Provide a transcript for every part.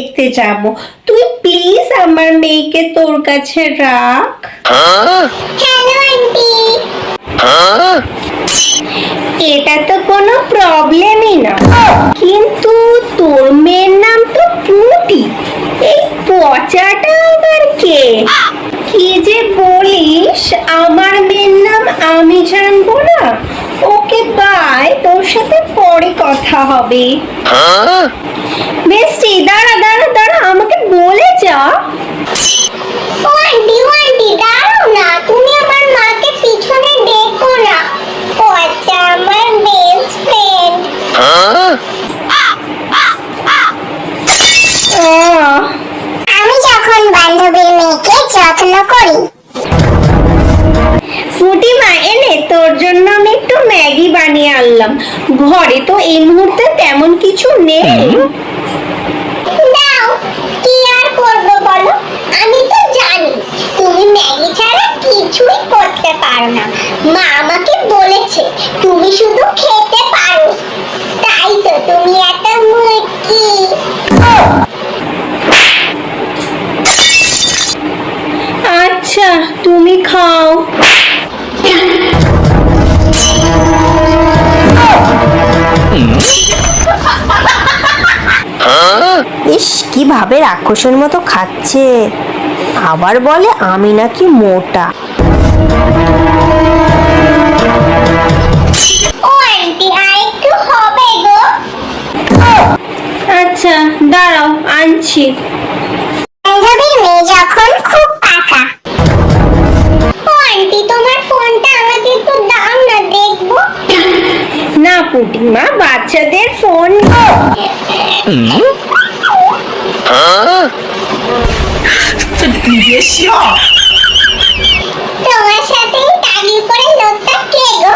দেখতে যাব। তুই প্লিজ আমার মেয়েকে তোর কাছে রাখ। Hello aunty. এটা তো কোনো প্রবলেমই না, কিন্তু তোর মেয়ের নাম তো পুটি, এই পচাটা আবার কে? কি যে বলিস, আমার মেয়ের নাম আমি জানবো না? ওকে বাই, তোর সাথে পরে কথা হবে। বেস্টি দাঁড়া দাঁড়া দাঁড়া, আমাকে বলে যা। ও আন্টি দাঁড়াও না, তুমি আমার মাকে পিছনে দেখো না, ও আচ্ছা আমার বেস্ট ফ্রেন্ড। আমি যখন বান্ধবীর মেয়েকে যত্ন করি। ফুটিমা, এনে তোর জন্য আমি একটু ম্যাগি বানিয়ে আনলাম। ঘরে তো এই মুহূর্তে তেমন কিছু নেই। দাও, কি আর করবো বলো, আমি তো জানি তুমি ম্যাগি ছাড়া কিছুই করতে পারো না। মা আমাকে বলেছে তুমি শুধু খেতে পারো, তাই তো তুমি এত মুরগি। আচ্ছা, তুমি খাও। ইস, কিভাবে রাক্ষসের মতো খাচ্ছে, আবার বলে আমি নাকি মোটা। ও আন্টি আরেকটু হবে গো। আচ্ছা দাঁড়াও, আনছি। বান্ধবীর মেয়ে যখন খুব পাকা। ও আন্টি তোমার ফোনটা আমাকে একটু দাও না, দেখবো। না পুটিমা, বাচ্চাদের ফোন। তোমার সাথে টাগি করে লোকটা কে গো?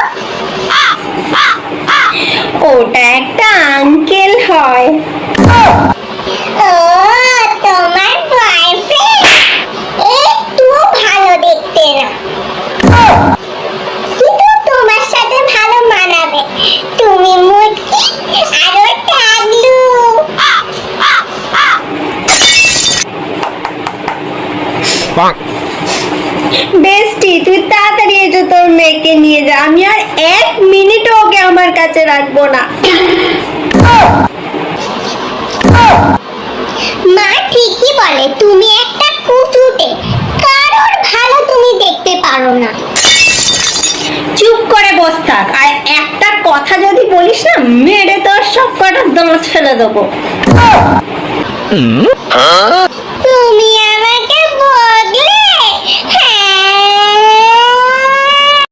ওটা একটা আঙ্কেল হয়। ও তোমার বয়ফ্রেন্ড, একটু ভালো দেখতে না, কিন্তু তোমার সাথে ভালো মানাবে। তুমি মুটকি আর ও টাগলু। বেস্টি, তুই তাড়াতাড়ি এসে তোর মেয়েকে নিয়ে যা, আমি আর 1 মিনিটও ওকে আমার কাছে রাখবো না। মা ঠিকই বলে, তুমি একটা কুচুটে, কারোর ভালো তুমি দেখতে পারো না। চুপ করে বস থাক, আর একটা কথা যদি বলিস না, মেরে তোর সব কটা দাঁত ফেলে দেবো। তুমি